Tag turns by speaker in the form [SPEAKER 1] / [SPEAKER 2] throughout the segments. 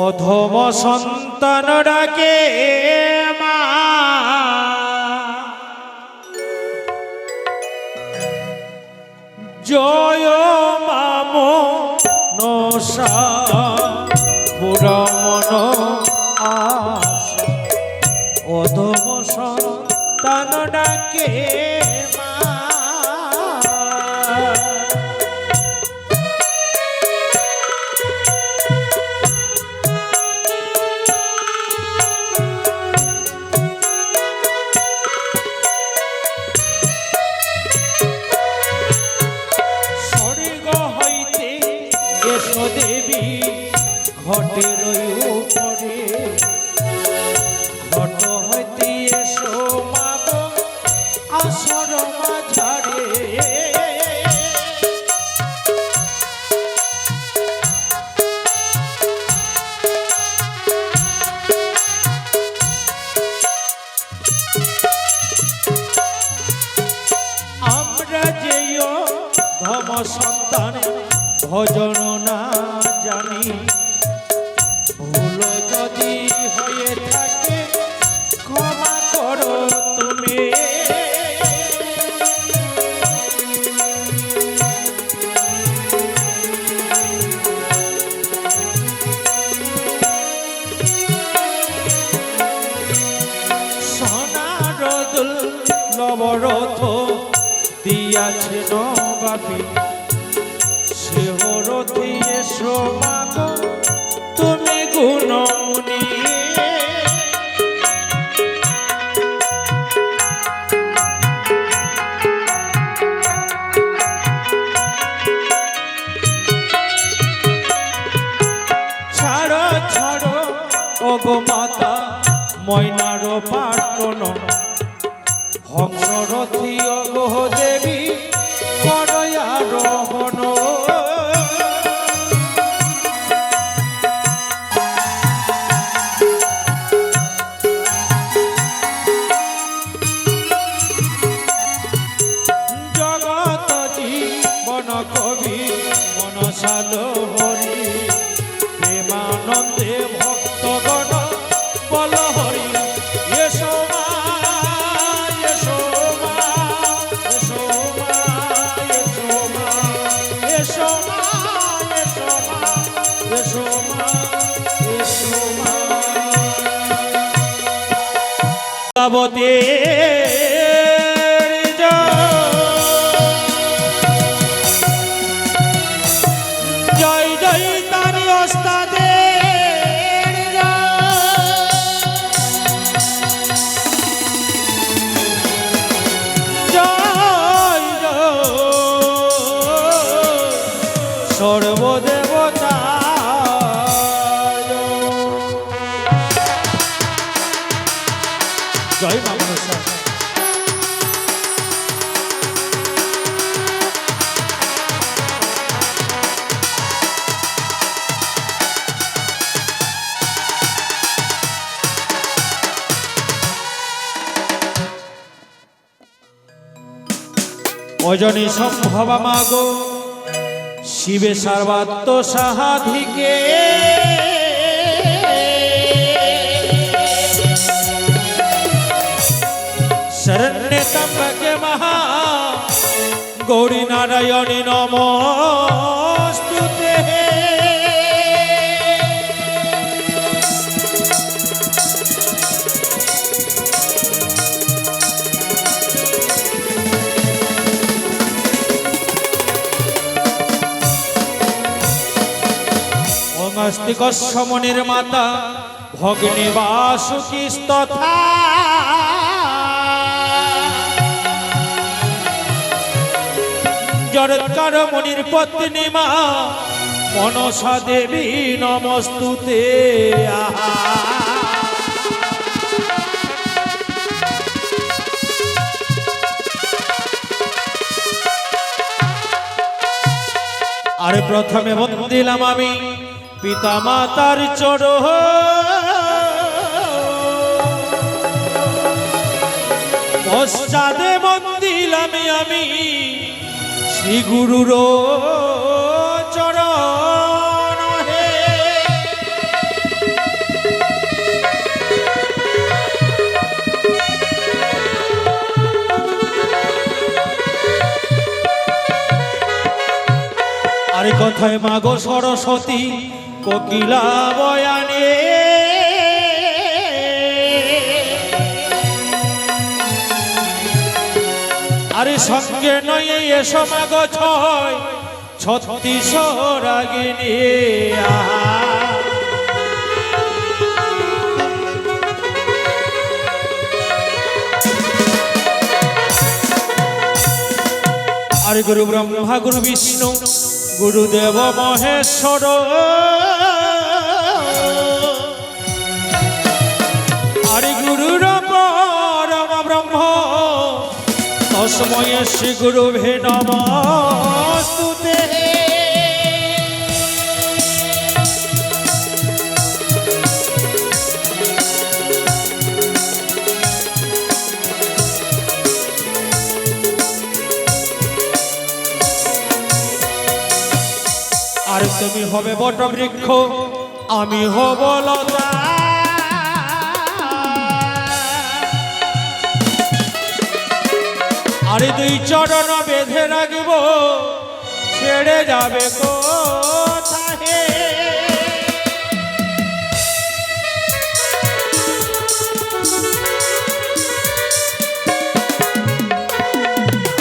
[SPEAKER 1] অধম সন্তান ডাকে মা, জয় মাম নসা পুরা মন আশা। অধম সন্তান ডাকে দেবী ঘটের উপরে, ঘট হইতে এসো মাগ আসর মাঝারে। আমরা যেও ধম সন্তান ভজন না জানি, ভুল যদি হয়ে থাকে ক্ষমা করো তুমি। সোনার দুর্লভরথ দিয়াছে নবাবী, সেহরথি এসো মাগ তুমি গুণমুনি। ছাড়ো ছাড়ো ওগো মাতা ময়নার পাটন, হংসরথি ওগো দেবী করয়া রহন। জগত জীবন কবি মনসাদ হরি, প্রেমানন্দে ভক্তগণ বল হরি। এসো মা এসো মা এসো মা এসো মা এসো মা এসো মা এসো মা এসো মা। ভগবতে জয় জয় তারি ওস্তাদে, জয় জয় সর্বদেবতা। জয় মা মনসা। অজনী সম্ভবা মাগো শিবে সর্বাত্ম সাহাধিকে, শরণ্যে ত্র্যম্বকে মহা গৌরী নারায়ণী নমস্তুতে। অস্তিক সমনির মাতা ভগ্নী বাসুকি তথা, জড়ৎকার মনির পত্নী মা মনসা দেবী নমস্তুতে। আর প্রথমে বন্দিলাম আমি পিতা মাতার চরণ, পশ্চাদে মন দিলাম আমি শ্রী গুরুর চরণ হে। আরে কথায় মাগো সরস্বতী কোকিলা বয়ানে আরে সঙ্গে নয় এসো মাগো ছয় ছত্রিশ রাগিনী আরে গুরু ব্রহ্মা গুরু বিষ্ণু গুরুদেব মহেশ্বর আরে গুরুর পরম ব্রহ্ম তস্মৈ শ্রী গুরুভে নমস্তুতে। আর তুমি হবে বট বৃক্ষ আমি হব লতা আরে দুই চরণ বেঁধে রাখব ছেড়ে যাবে কোথায়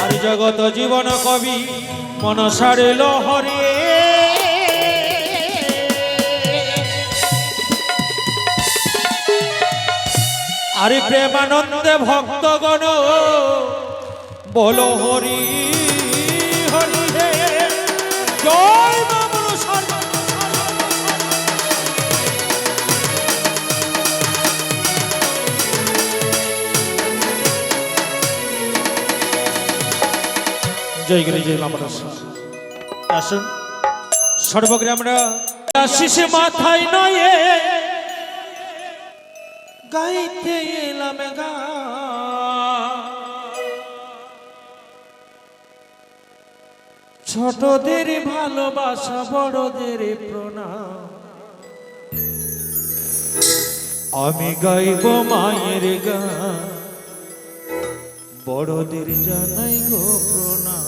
[SPEAKER 1] আরে জগত জীবন কবি মনসার লহরে আরে প্রেমানন্দে ভক্তগণ বলো হরি হরি হে জয় মা মনসার। জয় গুরু জয় মা মনসা। আসুন সর্বগ্রে আমরা আশিসে মাথায় নয় গাইতে এলাম গা ছোটদের ভালোবাসা বড়দের প্রণাম আমি গাইব মায়ের গান বড়দের জানাই গো প্রণাম।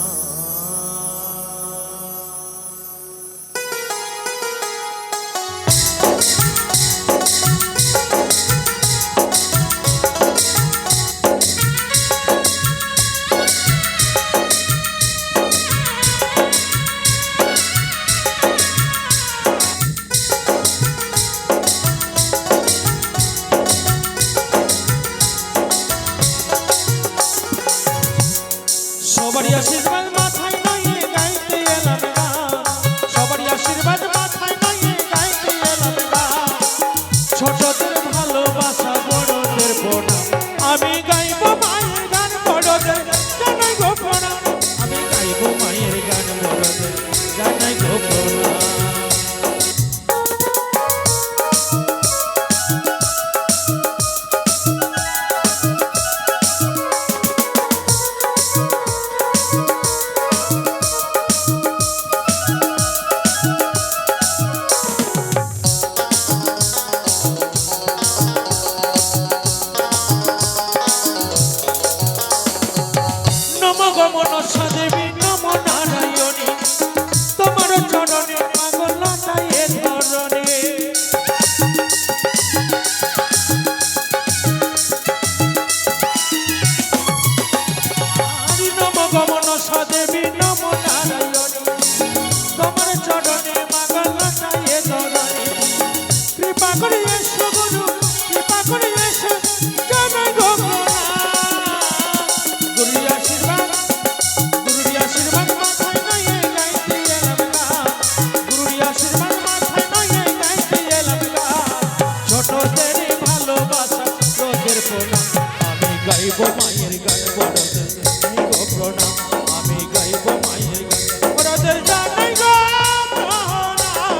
[SPEAKER 1] সবারই আশীর্বাদ মাথায় নিয়ে গাইতে এলাম গান সবারই আশীর্বাদ মাথায় নিয়ে গাইতে এলাম গান ছোটদের ভালোবাসা বড়দের প্রণাম আমি গাইব মায়ের গান বড়দের জানাই গো প্রণাম আমি গাইব মায়ের গান বড়দের জানাই গো প্রণাম। মনসা দেবী নম নারায়ণী তোমার চরণে পাগল লতায়ে ধরণে হরি নম মনসা দেবী নম নারায়ণী তোমার চরণে পাগল লতায়ে ধরণে কৃপা করে এসো গুরু কৃপা করে এসো জানাই গো গাইব মায়ের গান বড়দের জানাই গো প্রণাম আমি গাইব মায়ের গান বড়দের জানাই গো প্রণাম।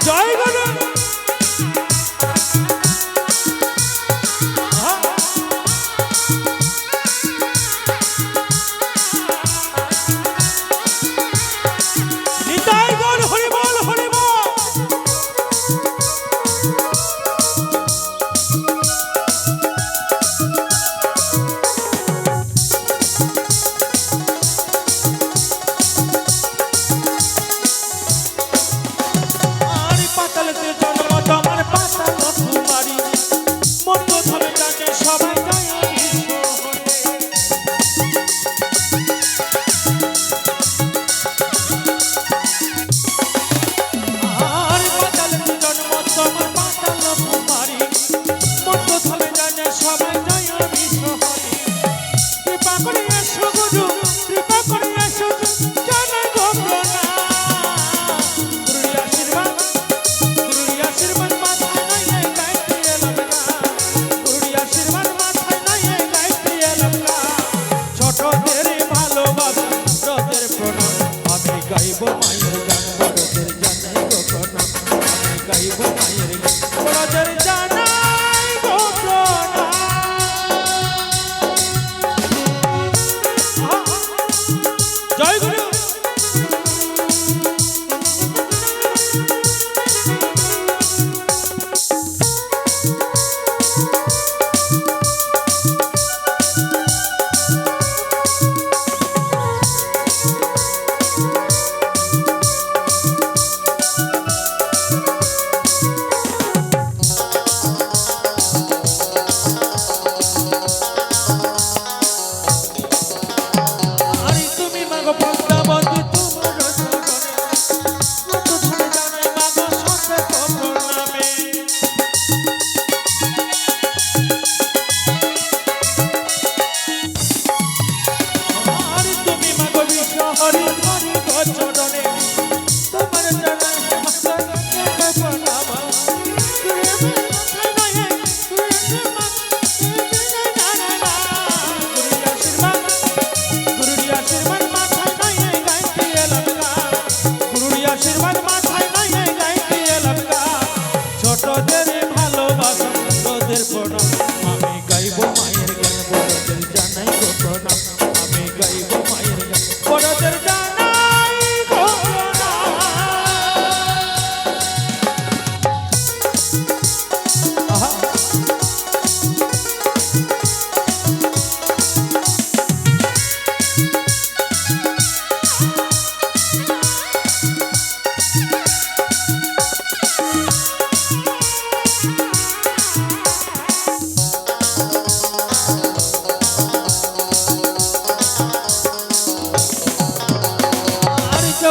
[SPEAKER 1] জয় গুরু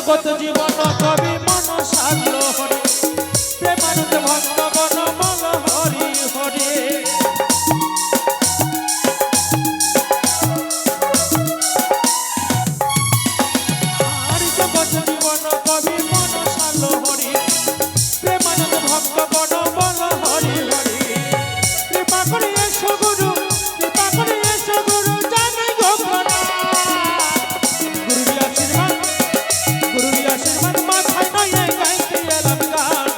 [SPEAKER 1] জগৎ জীবন কবি মন সারল হরি প্রেমানন্দ ভক্তগণ বল হরি হরি আর জগৎ জীবন কবি মন সারল হরি প্রেমানন্দ ভক্তগণ বল হরি হরি কৃপা করে এসো গুরু কৃপা করে এসো গুরু জানাই গো প্রণাম গুরুর আশীর্বাদ মাথায় নয় গাইতে এলাম গান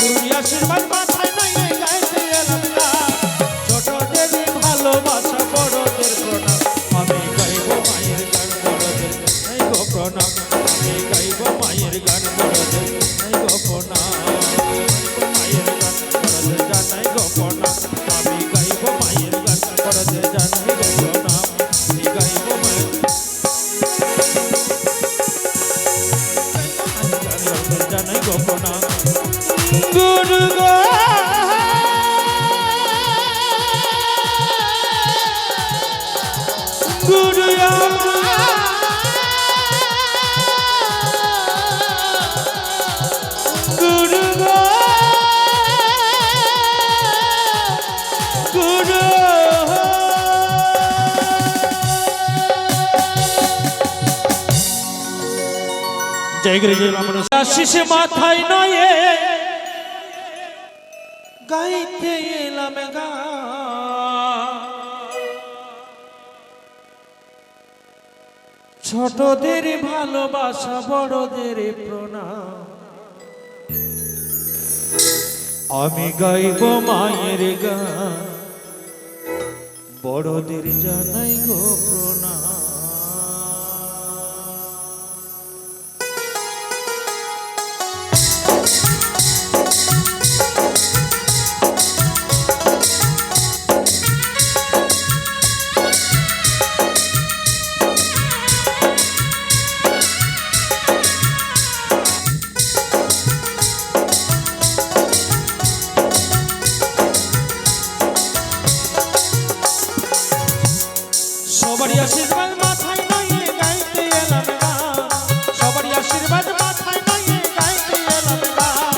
[SPEAKER 1] গুরুর আশীর্বাদ মাথায় নয় গাইতে এলাম গান ছোটদের ভালোবাসা বড়দের প্রণাম আমি গাইব মায়ের গান বড়দের এই গো প্রণাম আমি গাইব মায়ের গান বড়দের এই গো প্রণাম মায়ের গান বড়দের জানাই গো প্রণাম আমি গাইব মায়ের গান বড়দের জানাই গো প্রণাম আমি গাইব মায়ের জানাই গো প্রণাম গুরু গো গুরু গুরু গো গুরু জয় গুরু জয় মামন আশিস মাথায় নয় গাইতে এলাম গান ছোটদের ভালোবাসা বড়দের প্রণাম আমি গাইব মায়ের গান বড়দের জানাই গো প্রণাম সবারই আশীর্বাদ মাথায় নয় গাইতে এলাম গান সবারই আশীর্বাদ মাথায় নয় গাইতে এলাম গান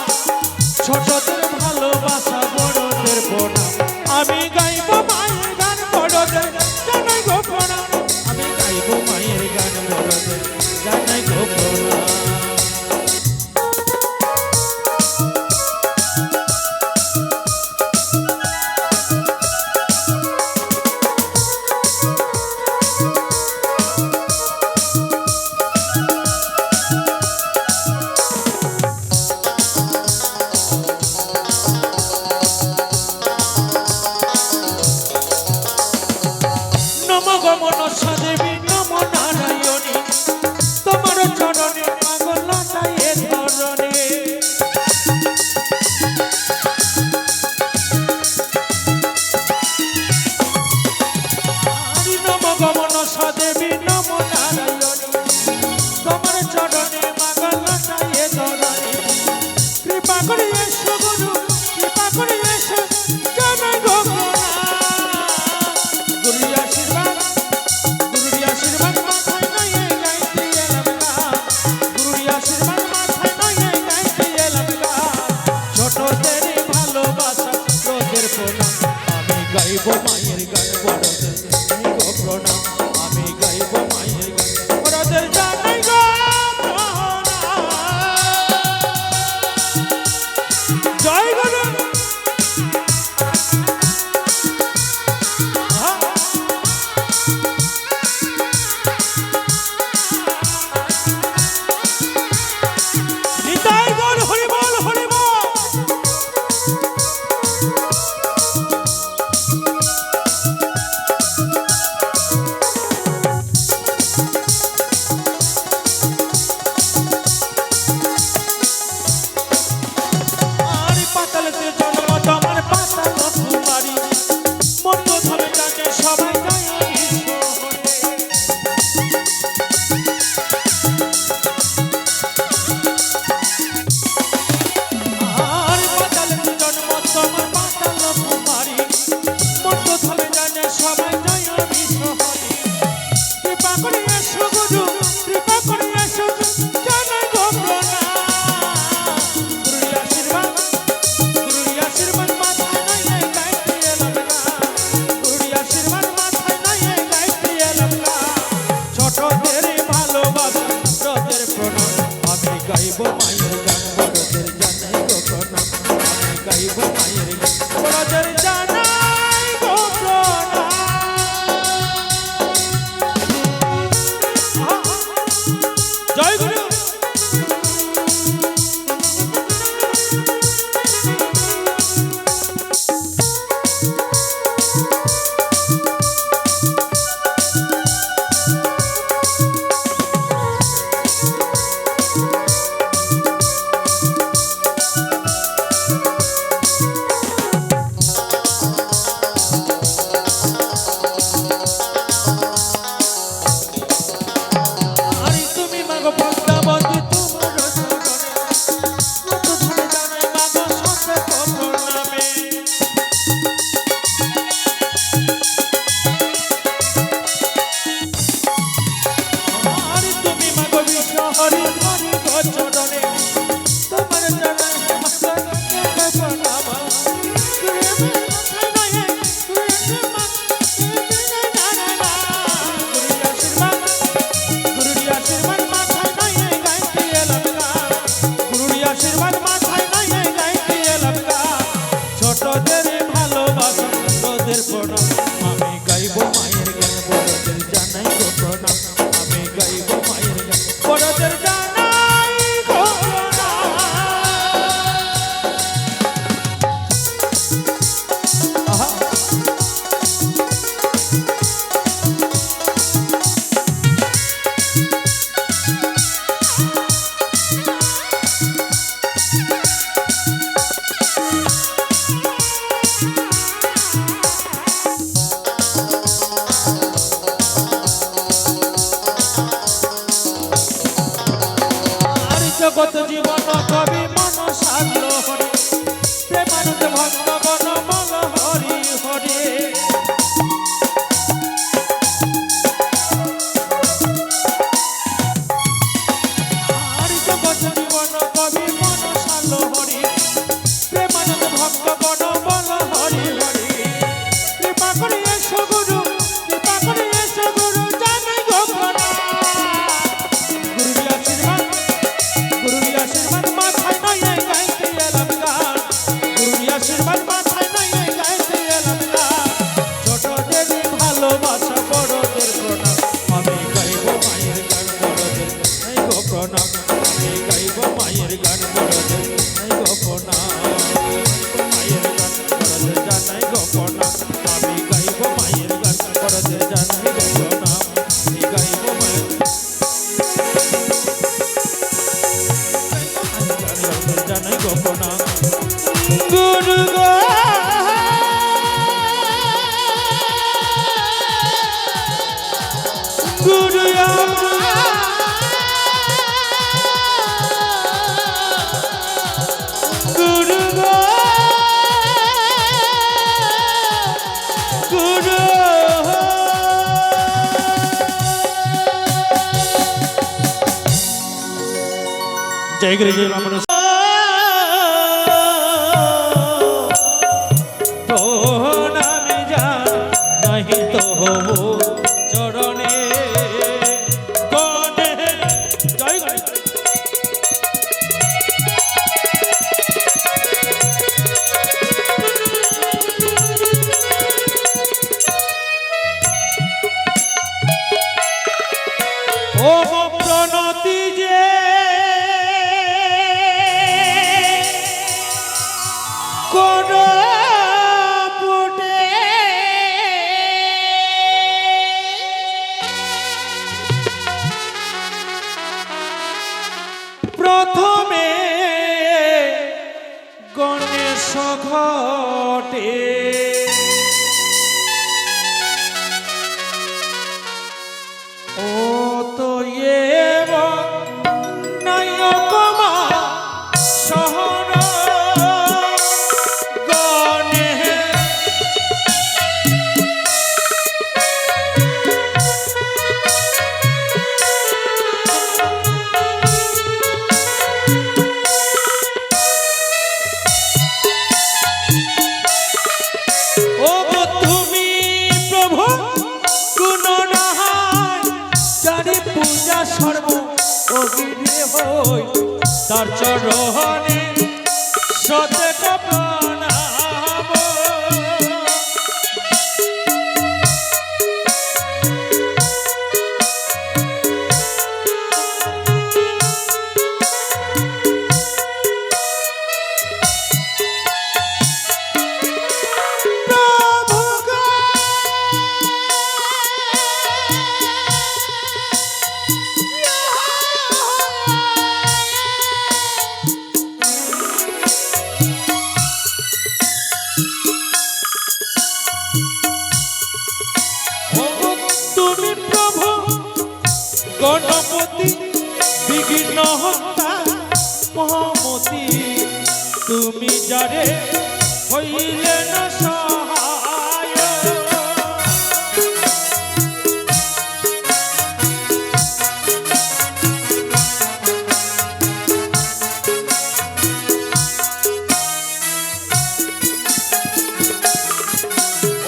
[SPEAKER 1] ছোটদের ভালোবাসা বড়দের প্রণাম আমি গাইব মায়ের গান বড়দের জানাই গো প্রণাম আমি গাইব মায়ের গান বড়দের জানাই গো প্রণাম মনসা দেবী নম নারায়ণী তোমার চরণে পাগল তাই ধরণে নম মনসা দেবী নম নারায়ণী তোমার চরণে পাগল তাই ধরণে কৃপা করে এসো গুরু কৃপা করে এসো জানাই গো গুরুর আশীর্বাদ আশীর্বাদ মাথায় নয় গাইতে এলাম গান গুরুর আশীর্বাদ মাথায় নয় গাইতে এলাম গান ছোটদের ভালোবাসা বড়দের প্রণাম আমি গাইব মায়ের গান বড়দের এই গো প্রণাম আমি গাইব গুরু গুরু গুরু জয় গুরু জয় বামন প্রণতি যে কোন পুটে প্রথমে গণেশ ঘটে সর্ব অগিরে হই তার চরণে শতক প্রণাম গণপতি বিঘ্ন হত্যা মহামতি তুমি যারে হইলে না সহায়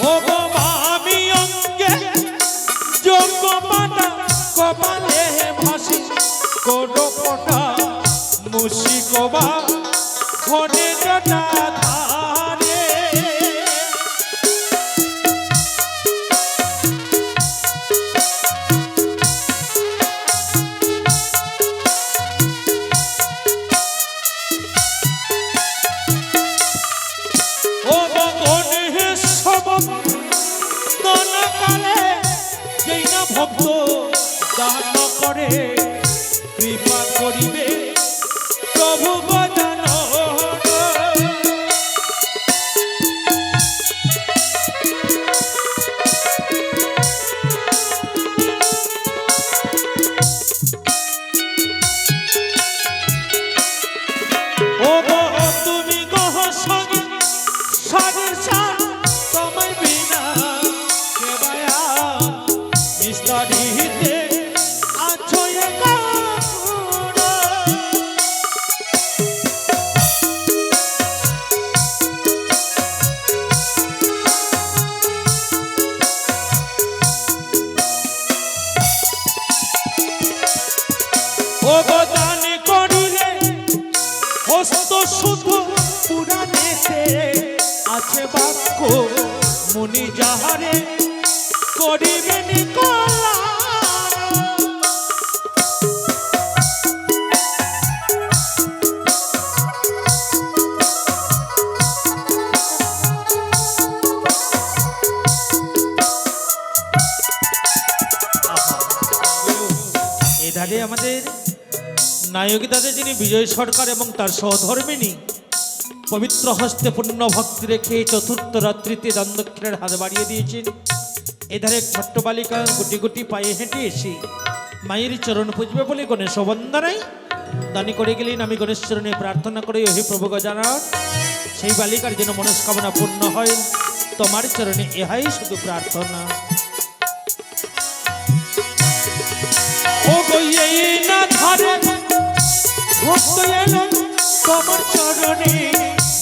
[SPEAKER 1] ও গো আমি অঙ্গে যোগ্য পাতা কপালে ভাসি কোডপটা মুশিকবা ঘনে জটা ধারে ও গগনে সবক দনকালে যেই না ভক্ত দান করে কৃপা করিবে প্রভু বদন ও গো তুমি গহ সঙ্গে সাগর সার তোমায় বিনা কেবায়া নিস্তারিতে অবদান করিলে হস্ত শুদ্ধ পুরাণেতে আছে বাক্য মুনি যাহারে করিবেন কলা এধারে আমাদের নায়ক দাদা যিনি বিজয় সরকার এবং তার সহধর্মিনী পবিত্র হস্তে পূর্ণ ভক্তি রেখে চতুর্থ রাত্রিতে দান দক্ষিণের হাত বাড়িয়ে দিয়েছেন। এধারে ছোট্ট বালিকা গুটি গুটি পায়ে হেঁটে এসে মায়ের চরণ পুজবে বলে গণেশ বন্দনাই দানি করে গেলেন। আমি গণেশ চরণে প্রার্থনা করি, ওহে প্রভু গজানন, সেই বালিকার যেন মনস্কামনা পূর্ণ হয়, তোমার চরণে ইহাই শুধু প্রার্থনা। ও গো এই না ধারে ভক্ত এলো তোমার চরণে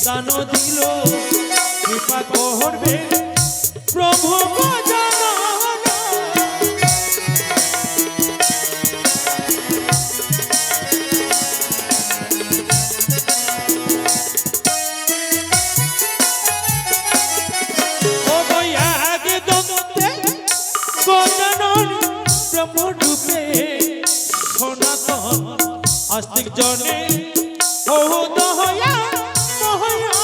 [SPEAKER 1] দান দিল, কৃপা করবে প্রভু গজানন। ও গো এক দন্তে গজানন ব্রহ্মরূপে সনাতন আস্তিক জনে ও দয়া মহয়া।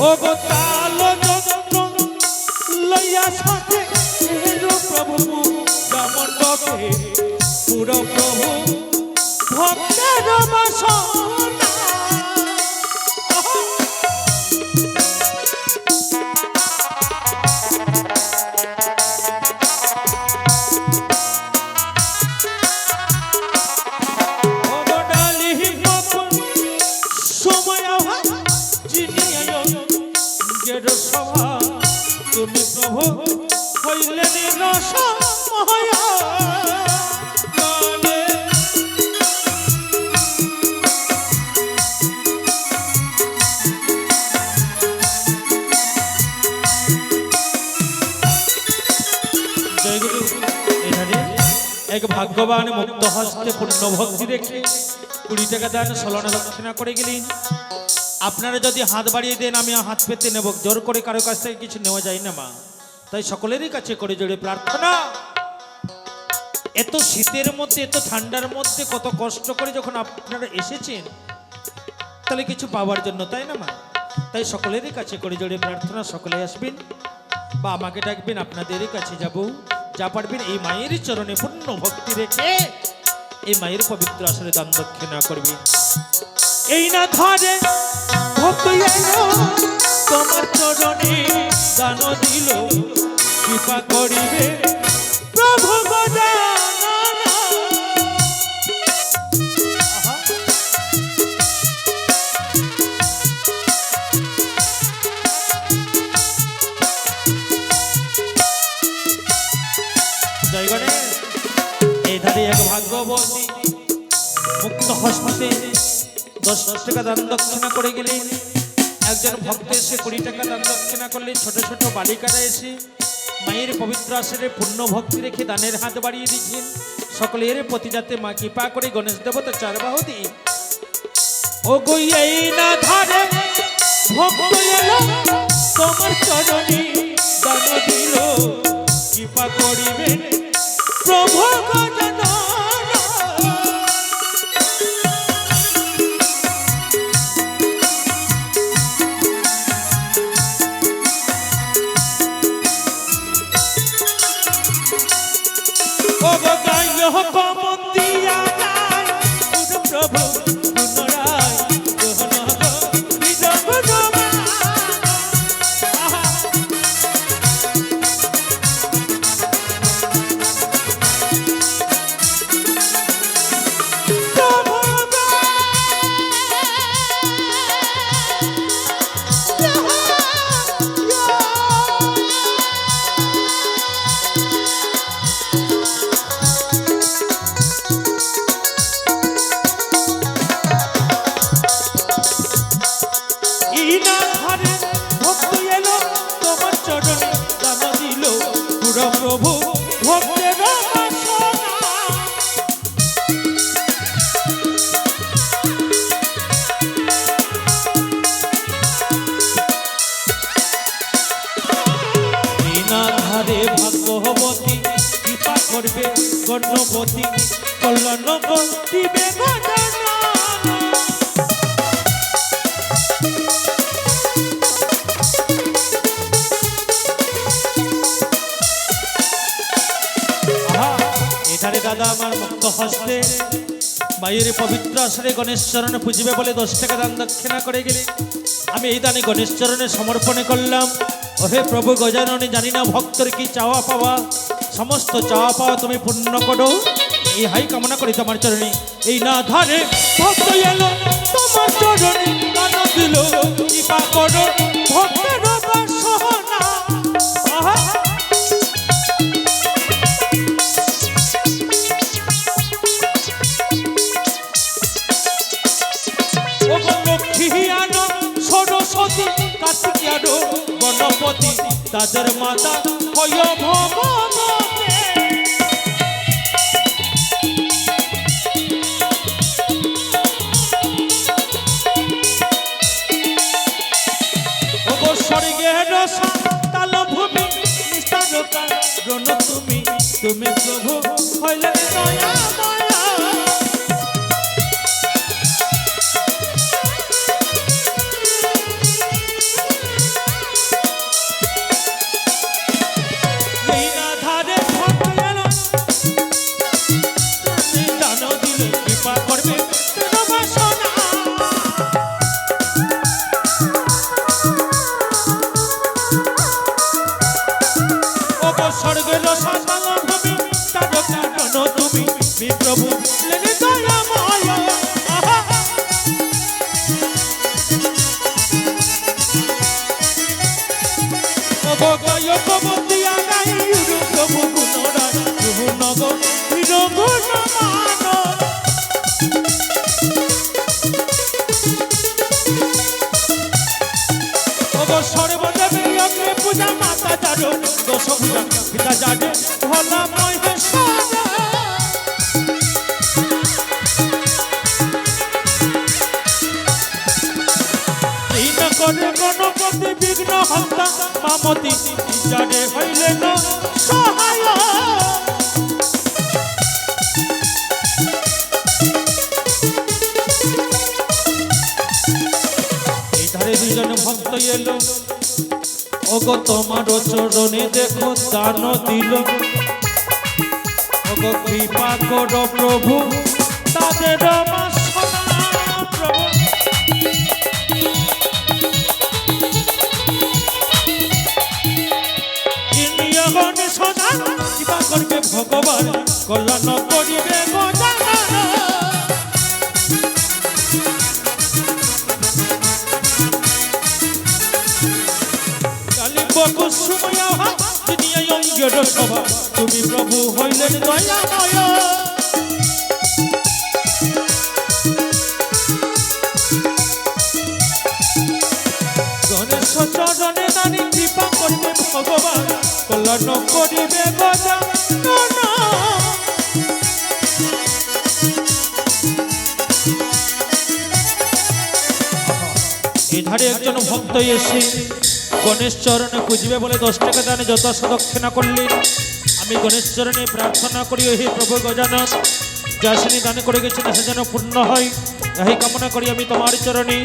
[SPEAKER 1] ও গো তাল যন্ত্র লইয়া সাথে এলো প্রভু মণ্ডপে, পুরো প্রভু ভক্তের বাসনা। তুমি প্রভু হইলেন রস মহয়া। এক ভাগ্যবান মুক্ত হস্তে পূর্ণ ভক্তি রেখে 20 টাকা দান সলনা দক্ষিণা করে গেলেন। আপনারা যদি হাত বাড়িয়ে দেন আমি হাত পেতে নেব, জোর করে কারো কাছ থেকে কিছু নেওয়া যায় না মা। তাই সকলেরই কাছে করে জোরে প্রার্থনা, এত শীতের মধ্যে এত ঠান্ডার মধ্যে কত কষ্ট করে যখন আপনারা এসেছেন তাহলে কিছু পাওয়ার জন্য, তাই না মা? তাই সকলেরই কাছে করে জোরে প্রার্থনা, সকলে আসবেন বা আমাকে ডাকবেন, আপনাদেরই কাছে যাব। যা পারবেন এই মায়ের চরণে পূর্ণ ভক্তি রেখে এই মায়ের পবিত্র আসলে দান দক্ষিণা করবে। এই না ধারে ভক্ত এলো তোমার চরণে দান দিল, কৃপা করিবে প্রভু গজানন। জয় গণেশ। এই ধারে এক ভাগ্যবতী মুক্ত হস্তে 10 টাকা দান দক্ষিণা করে গেলেন। একজন ভক্ত এসে 20 টাকা দান দক্ষিণা করলে, ছোট ছোট বালিকারা এসে মায়ের পবিত্র আসরে পূর্ণ ভক্তি রেখে দানের হাত বাড়িয়ে দিচ্ছেন। সকলের প্রতি যাতে মা কৃপা করে গণেশ দেবতা চারবাহু দিন। ও গো এই না ধারে ভক্ত এলো তোমার চরণে দান দিল, কৃপা করিবে প্রভু গজানন। কমন্দিয়া যায় প্রভু পুনরায় প্রভু ভক্তের বাসনা। ধারে ভাগ্যবতী কৃপা করবে গণপতি, কল্যাণ দিবে গজানন। এধারে দাদা আমার মুক্ত হস্তে মায়ের পবিত্র আসরে গণেশ চরণে পুজিবে বলে 10 টাকা দান দক্ষিণা করে গেলে আমি এই দানে গণেশ চরণে সমর্পণ করলাম। ওহে প্রভু গজাননে, জানি না ভক্তর কি চাওয়া পাওয়া, সমস্ত চাওয়া পাওয়া তুমি পূর্ণ করো, এই হাই কামনা করি তোমার চরণে। এই না ধারে ভক্ত এলো তোমার চরণে, দান দিল কৃপা করো ভক্তের বাসনা। আহা লক্ষ্মী আনো সরস্বতী কার্তিক আনো গণপতি, তাদের মাতা হয় ভগবতী। ওগো স্বর্গের সাতাল ভূমি নিষ্ঠার কারণ তুমি, তুমি প্রভু হইলে দয়া দয়া। স্বর্গের সাতাল ভূমি তার কারণ তুমি, প্রভু লেনে দয়াময়। গয়কবন্দিয়া গাই প্রভু গুণরায় নগর নিরগুণ মান। সর্বদেবী অগ্রে পূজা মাতা জানো, দশ পূজা পিতা জানে ভোলা মহেশ্বর। দীন করে গণপতি বিঘ্ন হন্তা, মামতি জানে হইলেন সহায়। এই ধারে দুজন ভক্ত এলো, ওগো তোমার চরণে দেখো দান দিল, ওগো কৃপা করো প্রভু তাদের বাসনা। প্রভু ইন্দ্রিয় গণে সদা কৃপা করবে ভগবান, কল্যাণ করিবে গজানন। কুসুময়া দুনিয়া অঙ্গের সভা, তুমি প্রভু হইলেন দয়াময়। গণেশ চরণে দানি কৃপা করিবে ভগবান, কল্যাণ করিবে গজানন। এধারে একজন ভক্ত এসে গণেশ চরণে পুজবে বলে 10 টাকা দানে যত দক্ষিণা করলেন। আমি গণেশ চরণে প্রার্থনা করি, হে প্রভু গজানন, যা শ্রেণী দান করে গেছেন সে যেন পূর্ণ হয়, এই কামনা করি আমি তোমার চরণে।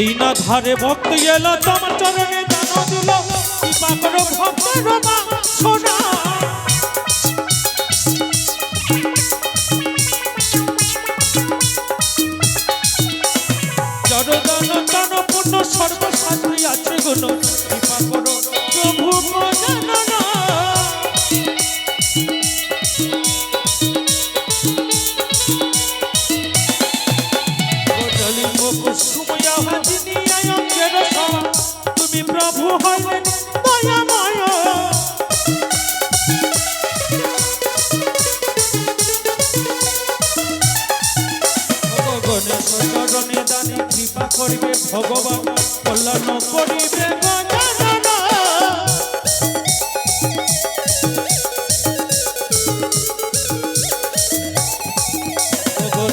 [SPEAKER 1] এই না ধারে ভক্ত এলো তোমার চরণে, দান দিল কৃপা করো ভক্তের বাসনা। সর্বশাস্ত্রী আছে গুণ, কৃপা করো প্রভু গজানন। কুসুময়া দুনিয়া অঙ্গের সভা, তুমি প্রভু হইলেন দয়াময়। গণেশ চরণে দানি কৃপা করিবে ভগবান, কল্যাণ করিবে গজানন।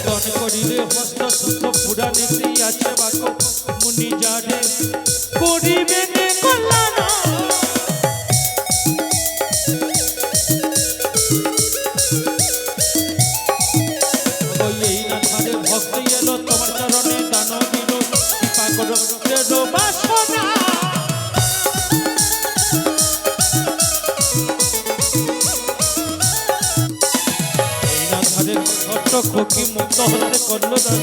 [SPEAKER 1] দান করিলে হস্ত সুখ পুরা নীতি আছে বাক, মুনি জানে করিবে কল্যাণ। এই না ধারে ভক্ত এলো তোমার চরণে, দান দিল কৃপা করো বাসনা। বলে ছোট্ট খুকি মুক্ত হতে করলো দান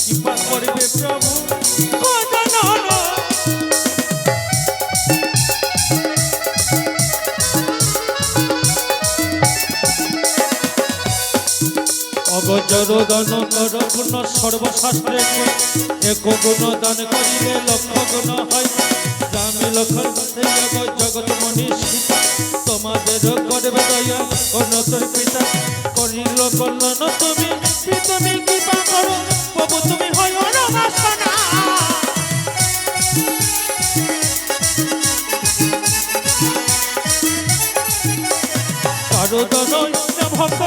[SPEAKER 1] কৃপা করবে প্রভু অগজর দান কর গুণ সর্বশাস্ত্রে এক গুণ দান করিলে লক্ষ গুণ হয় রামী লক্ষণ জগৎ মনীষ তোমাদের করবে দয়া কনকের পিতা করিল কল্যাণ তুমি তুমি কৃপা করো প্রভু তুমি হয় রমাসনা কারো দনয় ভক্ত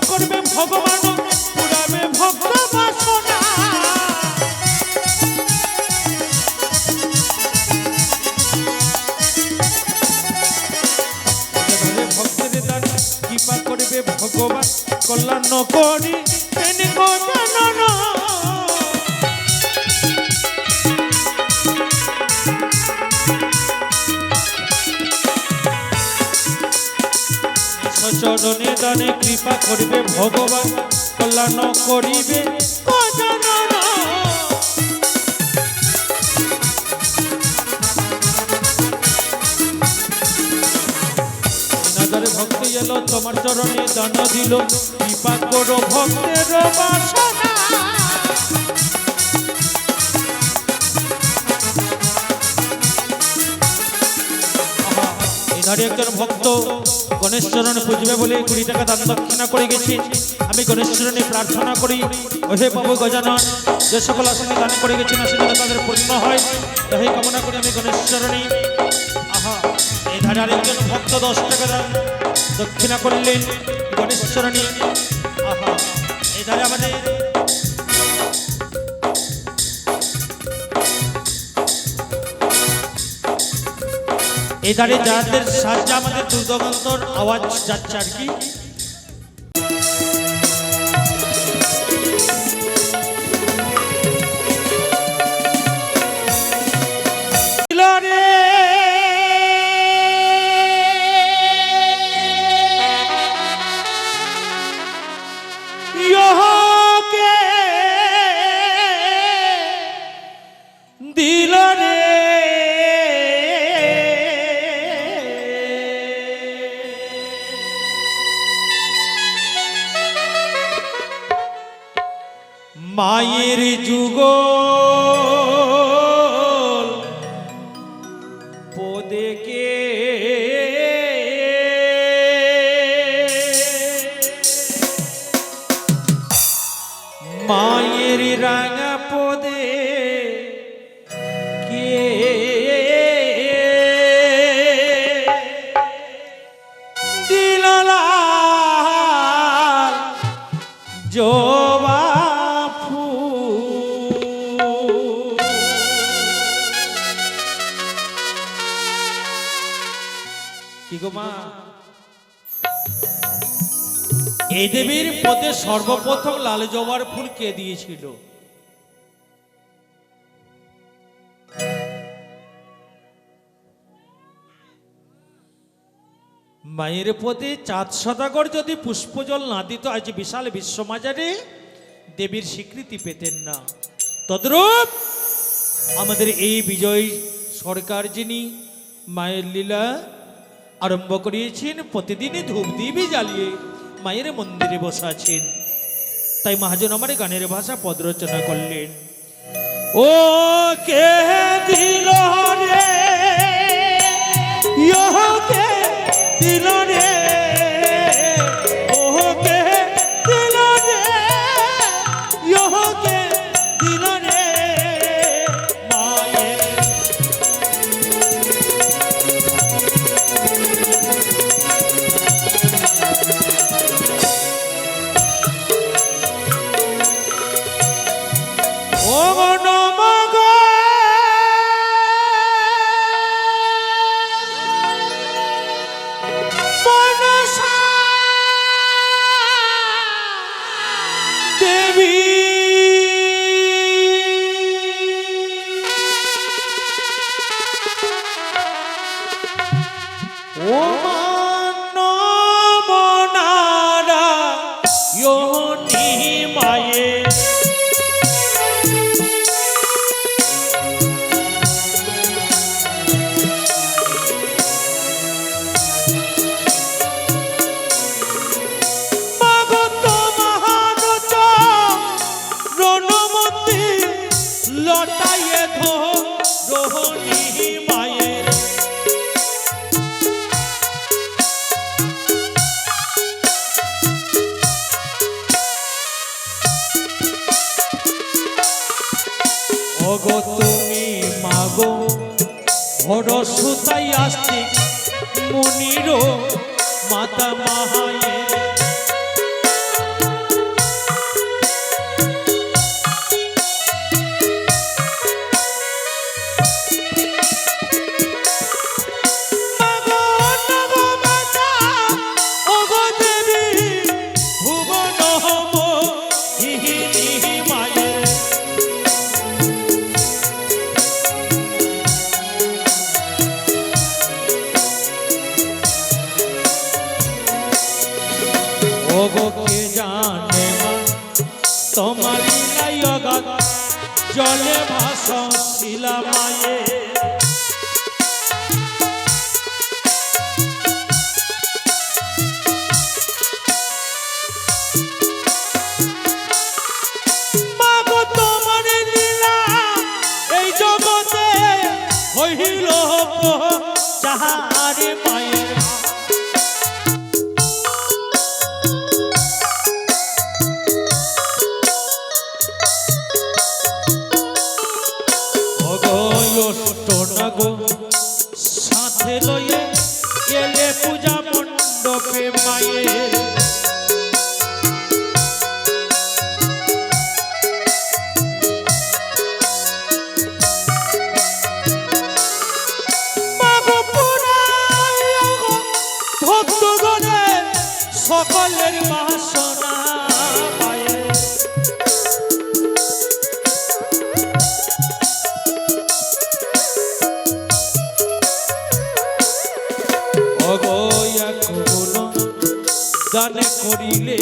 [SPEAKER 1] করবে ভগবান পুরাবে ভক্ত বাসনা ভক্তের দান কৃপা করবে ভগবান কল্যাণ করি চরণে দানে কৃপা করিবে ভগবান কল্যাণ করিবে ভক্তি এলো তোমার চরণে দান দিল কৃপা করো ভক্তের বাসনা এধারে একজন ভক্ত গণেশ চরণে পুজবে বলে 20 টাকা দান দক্ষিণা করে গেছি আমি গণেশ চরণে প্রার্থনা করি ওহে প্রভু গজানন যে সকল আসনে দান করে গেছেন সেগুলো তাদের পূর্ণ হয় তাই কামনা করি আমি গণেশ চরণে এই ধারে আরেকজন ভক্ত 10 টাকা দান দক্ষিণা করলেন গণেশ চরণে এই ধারে আমাদের এই ধারে যাদের সাহায্যে আমাদের দুর্গন্ধর আওয়াজ যাচ্ছে আর কি মায়ের যুগ পদেকে মায়ের রাঙা পদে কে দিলা জবা এই দেবীর পদে সর্বপ্রথম লাল জবার ফুল কে দিয়েছিল মায়ের পদে চাঁদ সদাগর যদি পুষ্পজল না দিত আজ বিশাল বিশ্বমাজারে দেবীর স্বীকৃতি পেতেন না তদ্রূপ আমাদের এই বিজয় সরকার যিনি মায়ের লীলা আরম্ভ করিয়েছেন প্রতিদিনই ধূপ দিবি জ্বালিয়ে মায়ের মন্দিরে বসে আছেন তাই মহাজন আমার গানের ভাষা পদ রচনা করলেন ও কে দিল রে কে দিল রে ও কে দিল রে কে দিল রে মায়ের দেখাইয়ে ধরণী মায়ের ওগো তুমি মাগো বড় সুতাই আস্তিক মুনির মাতা মাহায়ের ওগো কে জানে মা তোমার লীলাই অগাধ জলে ভাসছিলা মায়ের মাগো তোমার লীলা এই জগতে হইল যাহারে মায়ের সাথে লয়ে গেলে পূজা মণ্ডপে মায়ের ভক্তগণের সকলের বাসনা মায়ের দান করিলে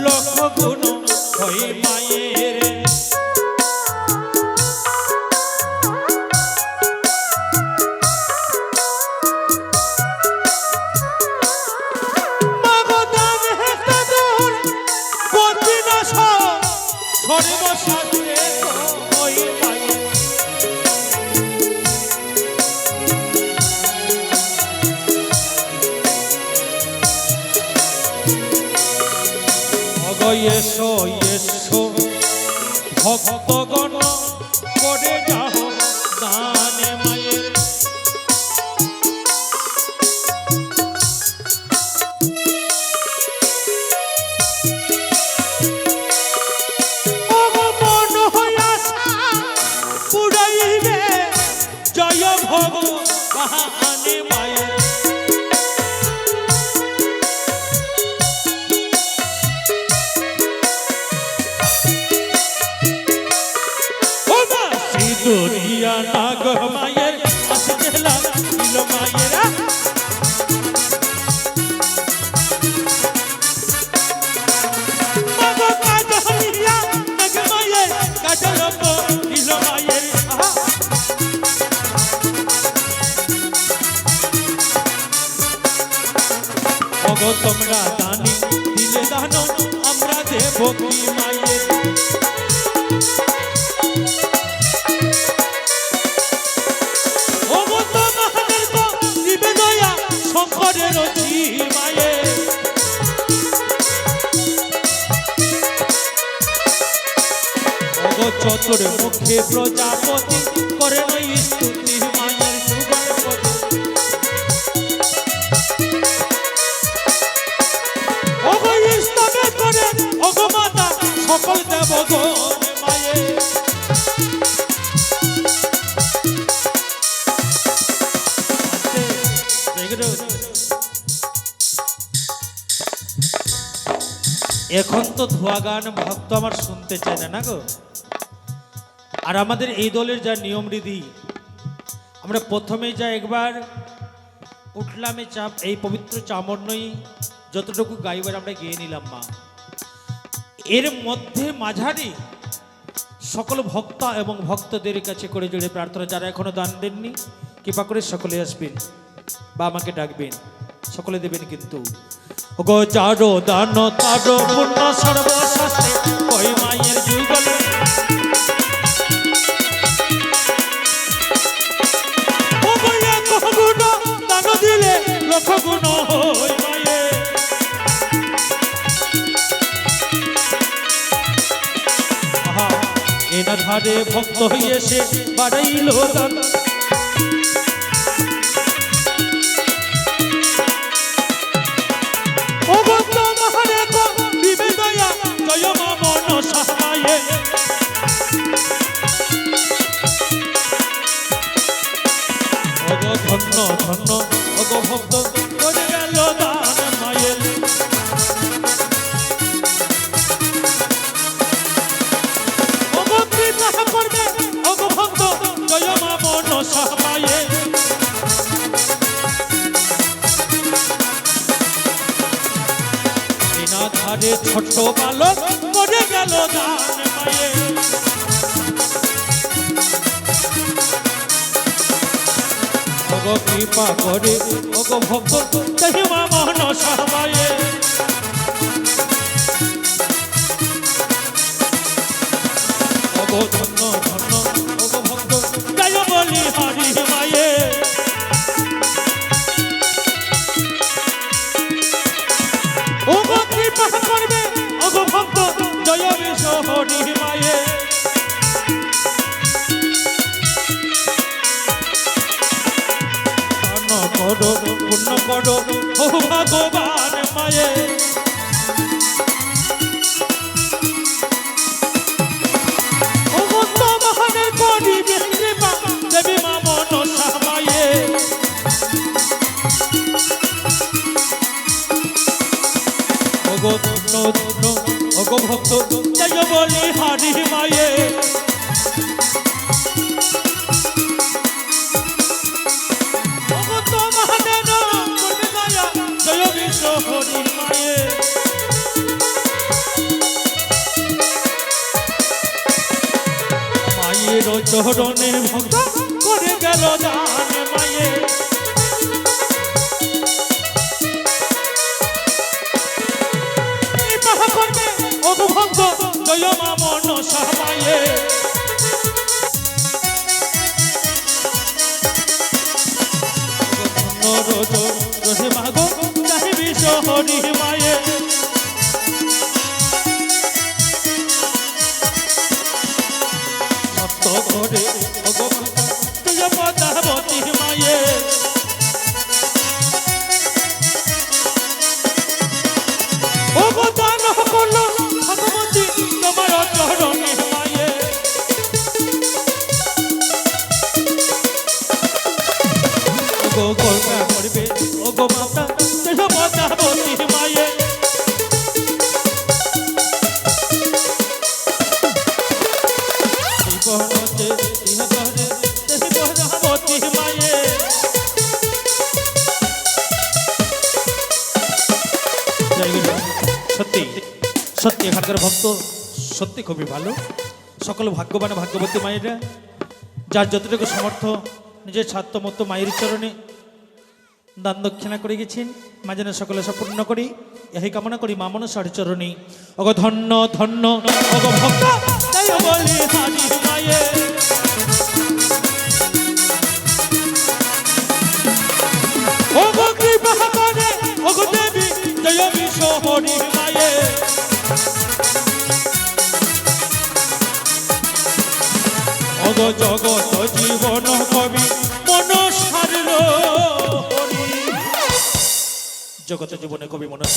[SPEAKER 1] লক্ষ গুণ হয় মায়ের মাগো দান হেতে দূর গতি নাশ সর্বশাস্ত্রে হয় মায়ের এসো এসো ভক্তগণ করে যাও দানে মায়ের মন হইয়াসা পুরাইবে জয় ভগবানে মায়ের দরিয়া নাগ মায়ের আসতে লাগিল মায়েরা বাবা কাজ হইয়া নাগ মায়ের কাজল দিল মায়ের ওগো তোমরা দানি দিলে দান আমরা দেব কি মায়ের শঙ্করের মায়ের চতুর মুখে প্রজাপতি করে স্তুতি মায়ের যুগলপতি ওগো স্তবে করে ওগো মাতা সকল দেবগণ মায়ের এখন তো ধোয়া গান ভক্ত আমার শুনতে চায় না গো। আর আমাদের এই দলের যা নিয়ম রীতি, আমরা প্রথমেই যা একবার উঠলামে চাপ এই পবিত্র চামড়ই যতটুকু গাইবার আমরা গেয়ে নিলাম মা। এর মধ্যে মাঝারি সকল ভক্তা এবং ভক্তদের কাছে করে জুড়ে প্রার্থনা, যারা এখনো দান দেননি কৃপা করে সকলে আসবেন বা আমাকে ডাকবেন, সকলে দেবেন কিন্তু। গো চারো দান তারো পূর্ণ সর্বশাস্ত্রে ওই মায়ের যুগল ধারে ভক্ত এসে বাড়াইল দান ও ভক্ত মহারে বিবে দয়া জয় মা মনসা মায়ে অগ ধন্য ধন্য অগ ভক্ত করে গেল দান মায়ে অগ কৃপা করবে অগ ভক্ত জয় মা মনসা মায়ে বিনা ধারে ছোট বালক করে গেল দান মায়ে অগ কৃপা করে অগ ভক্ত জয় মা মনসা মায়ে অগ ধন্য ধন্য অগ ভক্ত জয় বলি হরি মায়ে অগ কৃপা করবে অগ ভক্ত জয় বিশ হরি মায়ে করো পূর্ণ করো ও ভগবান মায়ে ও ভক্ত মহানের করিবে কৃপা দেবী মা মনসা মায়ে ওগ ধন্য ধন্য ওগ ভক্ত জয় বলি হরি মায়ে হরি মায়ে মায়ের চরণে ভক্ত করে গেল দান মায়ে কৃপা করবে অগ ভক্ত জয় মা মনসা মায়ে রোজ রোজে মাগো চাহি বিশ হরি মায়ে সত্য করে অগ মাতা তুই পদাবতী মায়ে অবদান করলো ভগবতী তোমার চরণে মায়ে করবে করবে ওগো মাতা তুই পদাবতী মায়ে জীবনতে ইহরে তুই পদাবতী মায়ে সত্যি সত্যি এখানকার ভক্ত সত্যি খুবই ভালো সকল ভাগ্যবান ভাগ্যবতী মায়েরা যার যতটুকু সমর্থ নিজের ছাত্রমতো মায়ের চরণে দান দক্ষিণা করে গেছেন মা যেন সকলে সম্পূর্ণ করি এই কামনা করি মা মনসার চরণে অগ ধন্য ধন্য অগ ভক্ত জয় বলি হরি মায়ে অগ কৃপা করে অগ দেবী জয় বিশ হরি মায়ে অগ জগত জীবন কবি মনসার হরি জগত জীবনে কবি মনসার